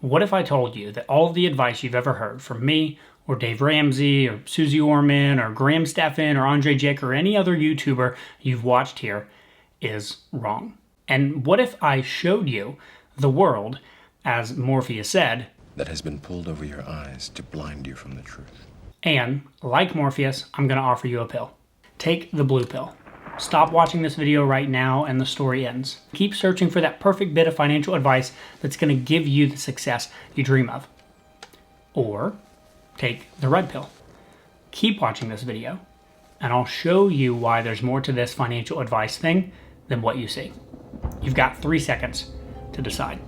What if I told you that all of the advice you've ever heard from me or Dave Ramsey or Susie Orman or Graham Stephan or Andre Jick or any other YouTuber you've watched here is wrong? And what if I showed you the world, as Morpheus said, that has been pulled over your eyes to blind you from the truth? And like Morpheus, I'm going to offer you a pill. Take the blue pill. Stop watching this video right now and the story ends. Keep searching for that perfect bit of financial advice that's going to give you the success you dream of. Or take the red pill. Keep watching this video and I'll show you why there's more to this financial advice thing than what you see. You've got 3 seconds to decide.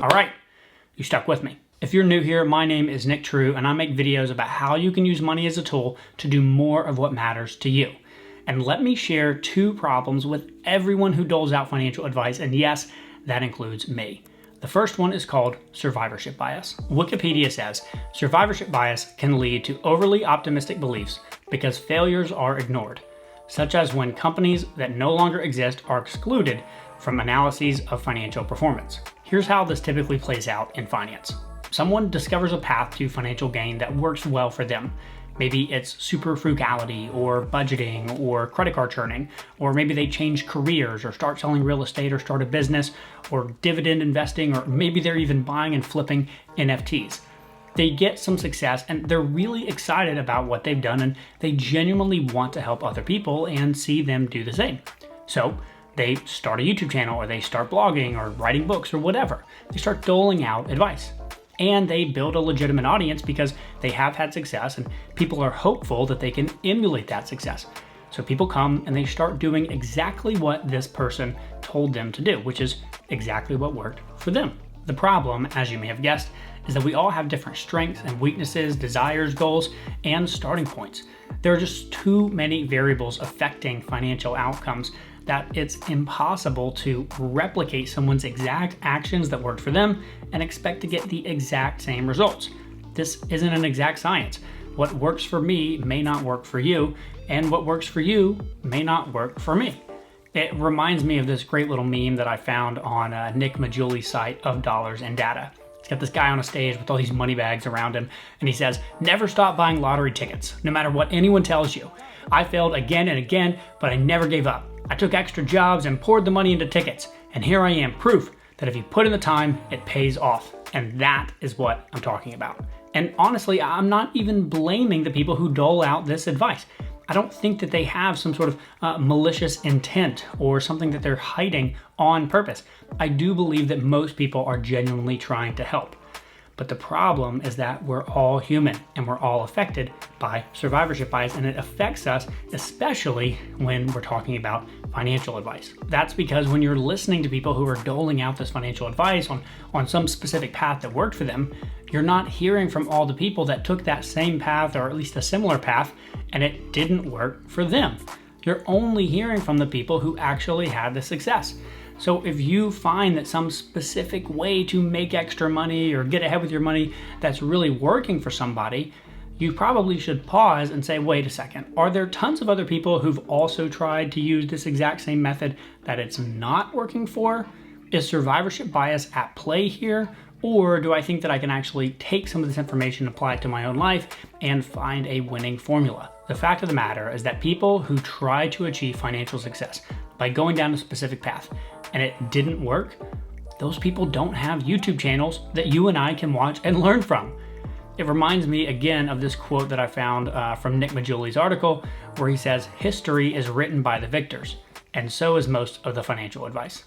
All right, you stuck with me. If you're new here, my name is Nick True and I make videos about how you can use money as a tool to do more of what matters to you. And let me share 2 problems with everyone who doles out financial advice, and yes, that includes me. The first one is called survivorship bias. Wikipedia says survivorship bias can lead to overly optimistic beliefs because failures are ignored, such as when companies that no longer exist are excluded from analyses of financial performance. Here's how this typically plays out in finance. Someone discovers a path to financial gain that works well for them. Maybe it's super frugality or budgeting or credit card churning, or maybe they change careers or start selling real estate or start a business or dividend investing, or maybe they're even buying and flipping NFTs. They get some success and they're really excited about what they've done and they genuinely want to help other people and see them do the same. So they start a YouTube channel or they start blogging or writing books or whatever. They start doling out advice. And they build a legitimate audience because they have had success and people are hopeful that they can emulate that success. So people come and they start doing exactly what this person told them to do, which is exactly what worked for them. The problem, as you may have guessed, is that we all have different strengths and weaknesses, desires, goals, and starting points. There are just too many variables affecting financial outcomes that it's impossible to replicate someone's exact actions that worked for them and expect to get the exact same results. This isn't an exact science. What works for me may not work for you, and what works for you may not work for me. It reminds me of this great little meme that I found on Nick Majuli's site of Dollars and Data. He's got this guy on a stage with all these money bags around him, and he says, "Never stop buying lottery tickets, no matter what anyone tells you. I failed again and again, but I never gave up. I took extra jobs and poured the money into tickets, and here I am, proof that if you put in the time, it pays off." And that is what I'm talking about. And honestly, I'm not even blaming the people who dole out this advice. I don't think that they have some sort of malicious intent or something that they're hiding on purpose. I do believe that most people are genuinely trying to help. But the problem is that we're all human and we're all affected by survivorship bias, and it affects us especially when we're talking about financial advice. That's because when you're listening to people who are doling out this financial advice on some specific path that worked for them, you're not hearing from all the people that took that same path or at least a similar path and it didn't work for them. You're only hearing from the people who actually had the success. So if you find that some specific way to make extra money or get ahead with your money that's really working for somebody, you probably should pause and say, wait a second, are there tons of other people who've also tried to use this exact same method that it's not working for? Is survivorship bias at play here? Or do I think that I can actually take some of this information, apply it to my own life, and find a winning formula? The fact of the matter is that people who try to achieve financial success by going down a specific path and it didn't work, those people don't have YouTube channels that you and I can watch and learn from. It reminds me again of this quote that I found from Nick Majuli's article where he says, "History is written by the victors, and so is most of the financial advice."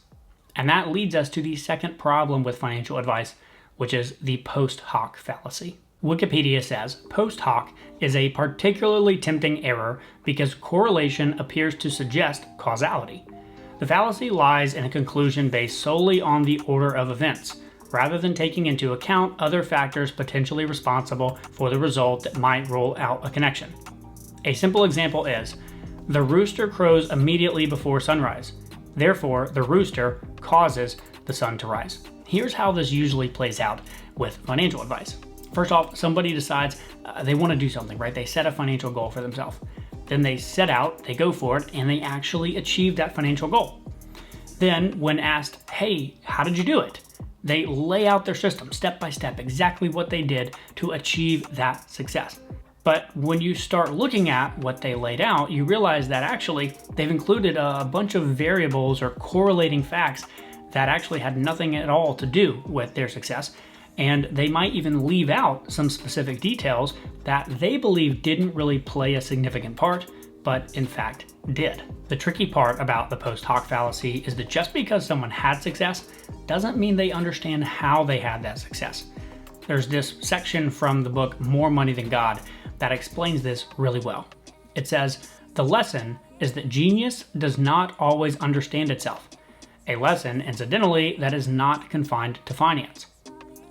And that leads us to the second problem with financial advice, which is the post hoc fallacy. Wikipedia says, post hoc is a particularly tempting error because correlation appears to suggest causality. The fallacy lies in a conclusion based solely on the order of events, rather than taking into account other factors potentially responsible for the result that might rule out a connection. A simple example is, the rooster crows immediately before sunrise. Therefore, the rooster causes the sun to rise. Here's how this usually plays out with financial advice. First off, somebody decides they want to do something, right? They set a financial goal for themselves. Then they set out, they go for it, and they actually achieve that financial goal. Then when asked, hey, how did you do it? They lay out their system step by step, exactly what they did to achieve that success. But when you start looking at what they laid out, you realize that actually they've included a bunch of variables or correlating facts that actually had nothing at all to do with their success. And they might even leave out some specific details that they believe didn't really play a significant part, but in fact did. The tricky part about the post hoc fallacy is that just because someone had success doesn't mean they understand how they had that success. There's this section from the book More Money Than God that explains this really well. It says, the lesson is that genius does not always understand itself. A lesson, incidentally, that is not confined to finance.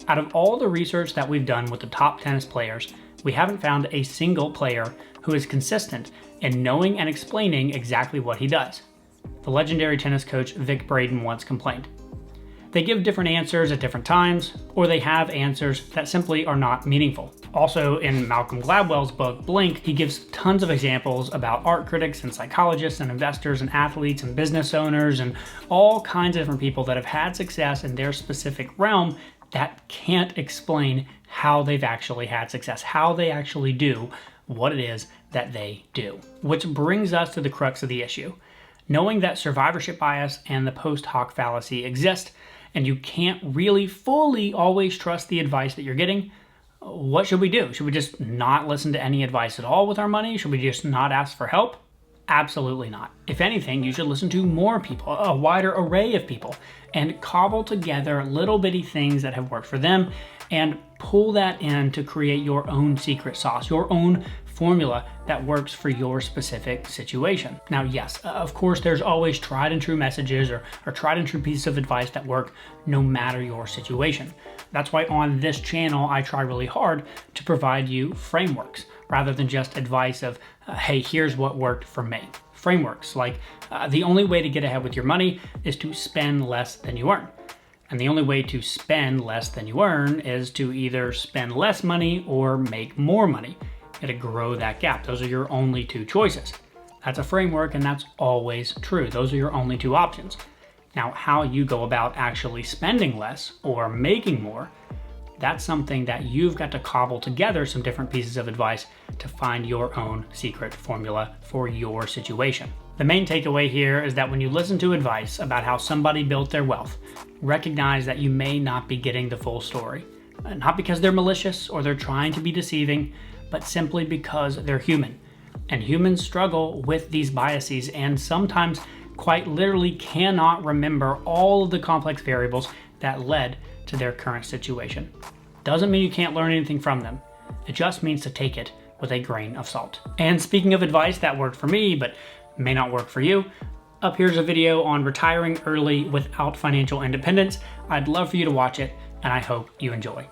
Out of all the research that we've done with the top tennis players, we haven't found a single player who is consistent in knowing and explaining exactly what he does. The legendary tennis coach Vic Braden once complained. They give different answers at different times, or they have answers that simply are not meaningful. Also, in Malcolm Gladwell's book, Blink, he gives tons of examples about art critics and psychologists and investors and athletes and business owners and all kinds of different people that have had success in their specific realm that can't explain how they've actually had success, how they actually do what it is that they do. Which brings us to the crux of the issue. Knowing that survivorship bias and the post hoc fallacy exist, and you can't really fully always trust the advice that you're getting, what should we do? Should we just not listen to any advice at all with our money? Should we just not ask for help? Absolutely not. If anything, you should listen to more people, a wider array of people, and cobble together little bitty things that have worked for them and pull that in to create your own secret sauce, your own formula that works for your specific situation. Now, yes, of course, there's always tried and true messages or tried and true pieces of advice that work no matter your situation. That's why on this channel, I try really hard to provide you frameworks rather than just advice of, hey, here's what worked for me. Frameworks like the only way to get ahead with your money is to spend less than you earn. And the only way to spend less than you earn is to either spend less money or make more money. You gotta grow that gap. Those are your only two choices. That's a framework, and that's always true. Those are your only two options. Now, how you go about actually spending less or making more, that's something that you've got to cobble together some different pieces of advice to find your own secret formula for your situation. The main takeaway here is that when you listen to advice about how somebody built their wealth, recognize that you may not be getting the full story. Not because they're malicious or they're trying to be deceiving, but simply because they're human. And humans struggle with these biases and sometimes quite literally cannot remember all of the complex variables that led to their current situation. Doesn't mean you can't learn anything from them. It just means to take it with a grain of salt. And speaking of advice that worked for me, but may not work for you, up here's a video on retiring early without financial independence. I'd love for you to watch it, and I hope you enjoy.